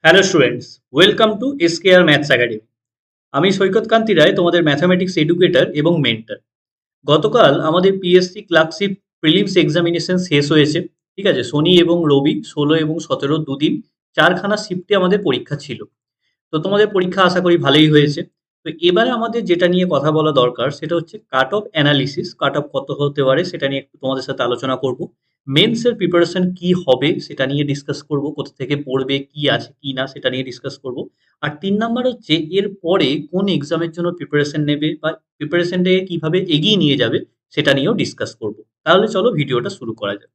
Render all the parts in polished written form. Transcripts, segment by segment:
Hello students, welcome to SKR maths academy. আমি সৈকত কান্তি রায়, তোমাদের mathematics educator এবং মেন্টর। গতকাল আমাদের পিএসসি ক্লার্কশিপ প্রিলিমস এক্সামিনেশন শেষ হয়েছে। ঠিক আছে, শনি এবং রবি 16 এবং 17 দুদিন চারখানা শিফটে আমাদের পরীক্ষা ছিল। তো তোমাদের পরীক্ষা আশা করি ভালোই হয়েছে। তো এবারে আমাদের যেটা নিয়ে কথা বলা দরকার সেটা হচ্ছে cut off analysis, cut off কত হতে পারে সেটা নিয়ে একটু তোমাদের সাথে আলোচনা করব। মেন্সের প্রিপারেশন কি হবে সেটা নিয়ে ডিসকাস করব, কোথা থেকে পড়বে, কি আছে কি না সেটা নিয়ে ডিসকাস করব। আর 3 নাম্বার হচ্ছে এর পরে কোন এক্সামের জন্য প্রিপারেশন নেবে বা প্রিপারেশনটাকে কিভাবে এগিয়ে নিয়ে যাবে সেটা নিয়েও ডিসকাস করব। তাহলে চলো ভিডিওটা শুরু করা যাক।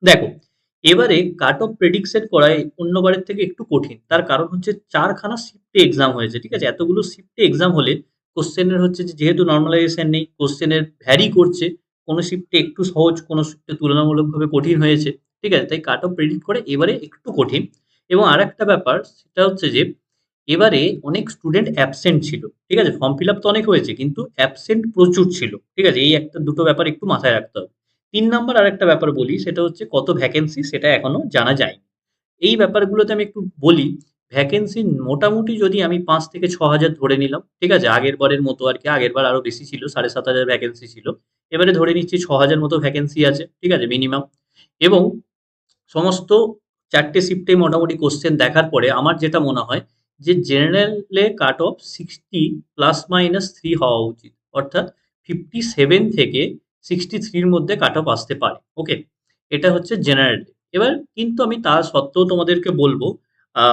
দেখো, এবারে কাট অফ প্রেডিকশন করায় অন্যবারের থেকে একটু কঠিন। তার কারণ হচ্ছে চারখানা শিফটে এক্সাম হয়েছে। ঠিক আছে, এতগুলো শিফটে এক্সাম হলে কোশ্চেনের হচ্ছে যে যেহেতু নর্মালাইজেশন নেই, কোশ্চেনের ভ্যারি করছে। কোনো শিফটে একটু সহজ, কোনো শিফটে তুলনামূলকভাবে কঠিন হয়েছে। ঠিক আছে, তাই কাট অফ প্রেডিক্ট করে এবারে একটু কঠিন। এবং আরেকটা ব্যাপার সেটা হচ্ছে যে এবারে অনেক স্টুডেন্ট অ্যাবসেন্ট ছিল। ঠিক আছে, ফর্ম ফিল আপ তো অনেক হয়েছে কিন্তু অ্যাবসেন্ট প্রচুর ছিল। ঠিক আছে, এই একটা দুটো ব্যাপার একটু মাথায় রাখতে হবে। 3 নাম্বার আরেকটা ব্যাপার বলি, সেটা হচ্ছে কত ভ্যাকেন্সি সেটা এখনো জানা যায়নি। এই ব্যাপারগুলোতে আমি একটু বলি। ভ্যাকেন্সি মোটামুটি যদি আমি ৫ থেকে ৬,০০০ ধরে নিলাম। ঠিক আছে, আগেরবারের মতো আরকি। আগেরবার আরো বেশি ছিল, ৭,৫০০ ভ্যাকেন্সি ছিল। এবারে ধরে নিচ্ছি ৬,০০০ মতো ভ্যাকেন্সি আছে। ঠিক আছে, মিনিমাম। এবং সমস্ত ৪ টে শিফটে মোটামুটি কোশ্চেন দেখার পরে আমার যেটা মনে হয় যে জেনারেলে কাট অফ 60 ± 3 হওয়া উচিত। অর্থাৎ 57 থেকে 63 র মধ্যে কাট অফ আসতে পারে। ওকে? এটা হচ্ছে জেনারেল। এবার কিন্তু আমি তা সত্ত্বেও তোমাদেরকে বলব, আ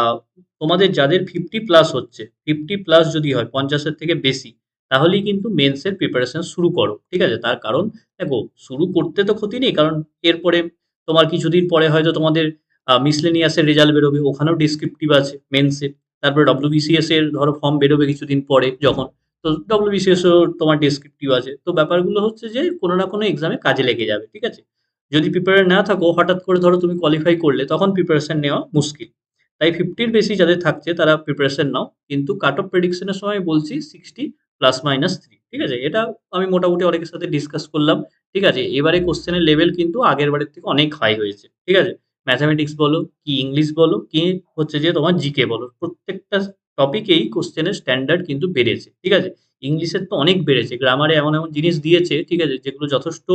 তোমাদের যাদের 50 প্লাস হচ্ছে, 50 প্লাস যদি হয় ৫০ এর থেকে বেশি, তাহলেই কিন্তু মেন্সের প্রিপারেশন শুরু করো। ঠিক আছে? তার কারণ দেখো, শুরু করতে তো ক্ষতি নেই। কারণ এরপরে তোমার কিছুদিন পরে হয়তো তোমাদের মিসলেনিয়াস এর রেজাল্ট বেরোবে। ওখানেও ডেসক্রিপটিভ আছে মেন্সে। তারপরে ডব্লিউবিসিএস এর ধরো ফর্ম বেরোবে কিছুদিন পরে যখন। তো ডব্লিউবিসিএস এও তোমার ডেসক্রিপটিভ আছে। তো ব্যাপারগুলো হচ্ছে যে কোনো না কোনো এক্সামে কাজে লেগে যাবে। ঠিক আছে? যদি প্রিপেয়ার না থাকো, হঠাৎ করে ধরো তুমি কোয়ালিফাই করলে, তখন প্রিপারেশন নেওয়া মুশকিল। তাই 50 র বেশি যাদের থাকছে তারা প্রিপারেশন নাও। কিন্তু কাট অফ প্রেডিকশন এর সময় বলছি 60 ± 3। ঠিক আছে? এটা আমি মোটামুটি অনেকের সাথে ডিসকাস করলাম। ঠিক আছে? এবারে কোয়েশ্চেনের লেভেল কিন্তু আগের বারের থেকে অনেক হাই হয়েছে। ঠিক আছে? ম্যাথমেটিক্স বলো, কি ইংলিশ বলো, কি হচ্ছে যে তোমার জিকে বলো, প্রত্যেকটা টপিকেই কোয়েশ্চেনের স্ট্যান্ডার্ড কিন্তু বেড়েছে। ঠিক আছে? ইংলিশের তো অনেক বেড়েছে। গ্রামারে এমন জিনিস দিয়েছে, ঠিক আছে? যেগুলো যথেষ্ট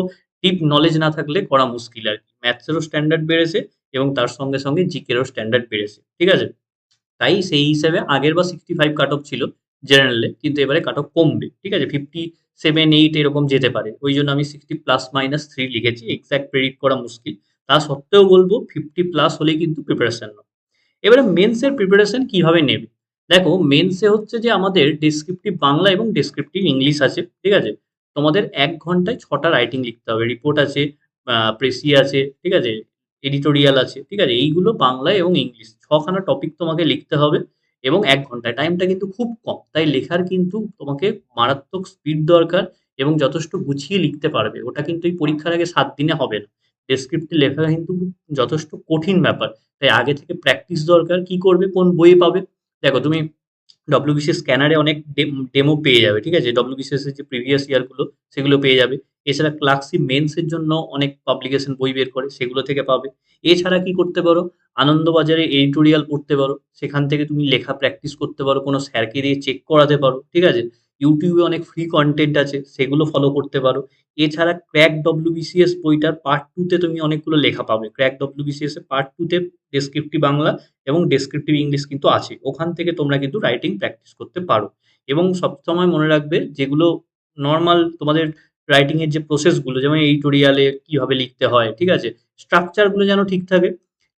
ডিপ নলেজ না থাকলে করা মুশকিল আরকি। ম্যাথসেরও স্ট্যান্ডার্ড বেড়েছে এবং তার সঙ্গে জিকেরও স্ট্যান্ডার্ড বেড়েছে। ঠিক আছে? তাই সেই হিসেবে আগেরবার 65 কাট অফ ছিল জেনারেলে, কিন্তু এবারে কাট অফ কমবে। ঠিক আছে? 57, 8 এরকম যেতে পারে। ওইজন্য আমি 60 ± 3 লিখেছি। এক্সাক্ট প্রেডিক্ট করা মুশকিল। তা সত্ত্বেও বলব 50 প্লাস হলেই কিন্তু প্রিপারেশন নাও। এবারে মেন্সের প্রিপারেশন কিভাবে নেবে? দেখো, মেন্সে হচ্ছে যে আমাদের ডেসক্রিপটিভ বাংলা এবং ডেসক্রিপটিভ ইংলিশ আছে। ঠিক আছে? তোমাদের ১ ঘন্টায় ৬ টা রাইটিং লিখতে হবে। রিপোর্ট আছে, প্রেসি আছে, ঠিক আছে? এডিটোরিয়াল আছে। ঠিক আছে? এইগুলো বাংলায় এবং ইংলিশ ৬ খানা টপিক তোমাকে লিখতে হবে এবং ১ ঘন্টায়। টাইমটা কিন্তু খুব কম। তাই লেখার কিন্তু তোমাকে মারাত্মক স্পিড দরকার এবং যথেষ্ট গুছিয়ে লিখতে পারবে। ওটা কিন্তু এই পরীক্ষার আগে ৭ দিনে হবে না। ডেসক্রিপটিভ লেখা কিন্তু যথেষ্ট কঠিন ব্যাপার। তাই আগে থেকে প্র্যাকটিস দরকার। কি করবে? কোন বইয়ে পাবে? দেখো, তুমি ডব্লিউবিসিএস স্ক্যানারে অনেক ডেমো পেয়ে যাবে। ঠিক আছে? ডব্লিউবিসিএস এর যে প্রিভিয়াস ইয়ার গুলো সেগুলো পেয়ে যাবে। এছাড়া ক্লার্কশিপ মেন্স এর জন্য অনেক পাবলিকেশন বই বের করে, সেগুলো থেকে পাবে। এছাড়া কি করতে পারো? আনন্দবাজারে এডিটোরিয়াল পড়তে পারো। সেখান থেকে তুমি লেখা প্র্যাকটিস করতে পারো। কোনো স্যারকে দিয়ে চেক করাতে পারো। ঠিক আছে? YouTube এ অনেক ফ্রি কনটেন্ট আছে, সেগুলো ফলো করতে পারো। এছাড়া ক্র্যাক ডব্লিউবিসিএস বইটার পার্ট 2 তে তুমি অনেকগুলো লেখা পাবে। ক্র্যাক ডব্লিউবিসিএস এর পার্ট 2 তে ডেসক্রিপটিভ বাংলা এবং ডেসক্রিপটিভ ইংলিশ কিন্তু আছে। ওখান থেকে তোমরা কিন্তু রাইটিং প্র্যাকটিস করতে পারো। এবং সবসময় মনে রাখবে, যেগুলো নরমাল তোমাদের রাইটিং এর যে প্রসেস গুলো, যেমন এডিটোরিয়ালে কিভাবে লিখতে হয়, ঠিক আছে? স্ট্রাকচার গুলো যেন ঠিক থাকে।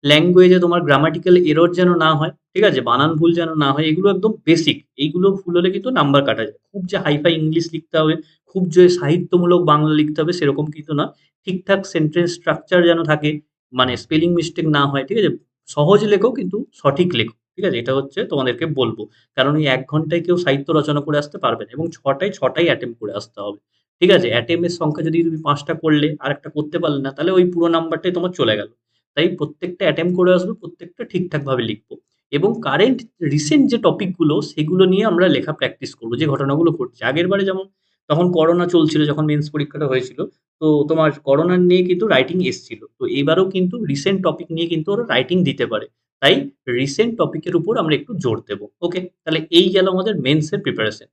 ল্যাঙ্গুয়েজে তোমার গ্রামাটিক্যাল এরর যেন না হয়। ঠিক আছে? বানান ভুল যেন না হয়। এগুলো একদম বেসিক। এইগুলো ভুল হলে কিন্তু নাম্বার কাটা যায়। খুব যে হাই-ফাই ইংলিশ লিখতে হবে, খুব যে সাহিত্যমূলক বাংলা লিখতে হবে সেরকম কিন্তু না। ঠিকঠাক সেন্টেন্স স্ট্রাকচার যেন থাকে। মানে স্পেলিং মিস্টেক না হয়। ঠিক আছে? সহজ লেখো কিন্তু সঠিক লেখো। ঠিক আছে? এটা হচ্ছে তোমাদেরকে বলব। কারণ এই ১ ঘন্টায় কেউ সাহিত্য রচনা করে আসতে পারবে না এবং ৬ টাই অ্যাটেম্প্ট করে আসতে হবে। ঠিক আছে? অ্যাটেম্প এর সংখ্যা যদি তুমি ৫ টা করলে আরেকটা করতে পারলে না, তাহলে ওই পুরো নাম্বারটাই তোমার চলে গেল। তাই প্রত্যেকটা অ্যাটেম্প্ট করে আসবো, প্রত্যেকটা ঠিকঠাকভাবে লিখবো। এবং কারেন্ট রিসেন্ট যে টপিক গুলো সেগুলো নিয়ে আমরা লেখা প্র্যাকটিস করব। যে ঘটনাগুলো ঘটছে। আগেরবারে যেমন তখন করোনা চলছিল, যখন মেন্স পরীক্ষাটা হয়েছিল। তো তোমার করোনা নিয়ে কিন্তু রাইটিং এসছিল। তো এবারেও কিন্তু রিসেন্ট টপিক নিয়ে কিন্তু ওরা রাইটিং দিতে পারে। তাই রিসেন্ট টপিকের উপর আমরা একটু জোর দেব। ওকে? তাহলে এই গেল আমাদের মেন্সের প্রিপারেশন।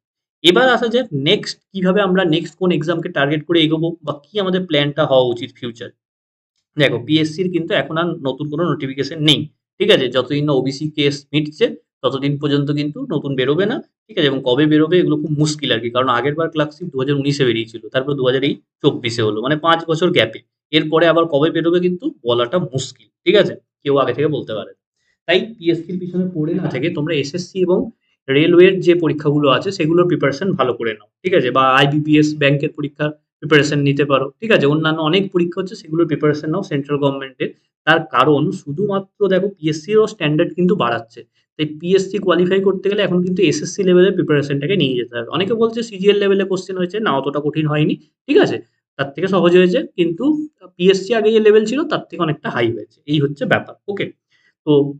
এবার আসা যাক নেক্সট কিভাবে আমরা নেক্সট কোন এক্সামকে টার্গেট করে এগোবো বা কি আমাদের প্ল্যানটা হওয়া উচিত ফিউচারে। দেখো পিএসসির কিন্তু এখন আর নতুন কোনো নোটিফিকেশন নেই। ঠিক আছে? যতদিন না ওবিসি কেস মিটছে ততদিন পর্যন্ত কিন্তু নতুন বেরোবে না। ঠিক আছে? এবং কবে বেরোবে এগুলো খুব মুশকিল আরকি। কারণ আগেরবার ক্লার্কশিপ ২০১৯ এ বেরিয়েছিল। তারপর ২০২৪ এ হলো। মানে ৫ বছর গ্যাপে। এরপরে আবার কবে বেরোবে কিন্তু বলাটা মুশকিল। ঠিক আছে? কেউ আগে থেকে বলতে পারে না। তাই পিএসসির পিছনে পড়ে না থেকে তোমরা এসএসসি এবং রেলওয়ের যে পরীক্ষাগুলো আছে সেগুলোর প্রিপারেশন ভালো করে নাও। ঠিক আছে? বা আইবিপিএস ব্যাংকের পরীক্ষার প্রিপারেশন নিতে পারো। ঠিক আছে? অন্যান্য অনেক পরীক্ষা হচ্ছে সেগুলোর প্রিপারেশন নাও সেন্ট্রাল গভর্নমেন্টের। তার কারণ শুধুমাত্র দেখো পিএসসিরও স্ট্যান্ডার্ড কিন্তু বাড়াচ্ছে। তাই পিএসসি কোয়ালিফাই করতে গেলে এখন কিন্তু এসএসসি লেভেলের প্রিপারেশনটাকে নিয়ে যেতে হবে। অনেকে বলছে সিজিএল লেভেলে কোয়েশ্চেন হয়েছে, না অতটা কঠিন হয়নি। ঠিক আছে? তার থেকে সহজ হয়েছে। কিন্তু পিএসসি আগে যে লেভেল ছিল তার থেকে অনেকটা হাই হয়েছে। এই হচ্ছে ব্যাপার। ওকে? তো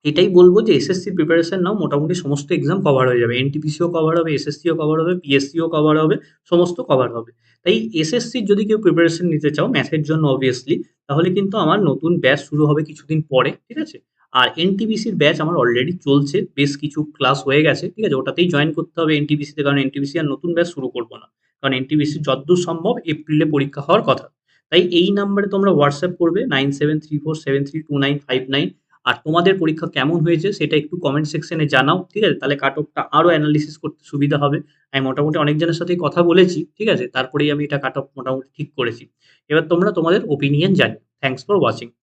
এটাই বলব যে এসএসসির প্রিপারেশন নাও মোটামুটি সমস্ত এক্সাম কভার হয়ে যাবে। এনটিপিসিও কভার হবে, এসএসসিও কভার হবে, পিএসসিও কভার হবে, সমস্ত কভার হবে। তাই এসএসসির যদি কেউ প্রিপারেশন নিতে চাও ম্যাথের জন্য অবভিয়াসলি তাহলে কিন্তু আমার নতুন ব্যাচ শুরু হবে কিছুদিন পরে। ঠিক আছে? আর এনটিপিসির ব্যাচ আমার অলরেডি চলছে। বেশ কিছু ক্লাস হয়ে গেছে। ঠিক আছে? ওটাতেই জয়েন করতে হবে এনটিপিসিতে কারণ এনটিপিসি আর নতুন ব্যাচ শুরু করব না। কারণ এনটিপিসি যতদূর সম্ভব এপ্রিলে পরীক্ষা হওয়ার কথা। তাই এই নাম্বারে তোমরা WhatsApp করবে 9734732959 আর তোমাদের পরীক্ষা কেমন হয়েছে সেটা একটু কমেন্ট সেকশনে জানাও। ঠিক আছে? তাহলে কাট অফটা আরো এনালিসিস করতে সুবিধা হবে। আমি মোটামুটি অনেকজনের সাথেই কথা বলেছি। ঠিক আছে? তারপরেই আমি এটা কাট অফ মোটামুটি ঠিক করেছি। এবার তোমরা তোমাদের ওপিনিয়ন জানিও। Thanks for watching.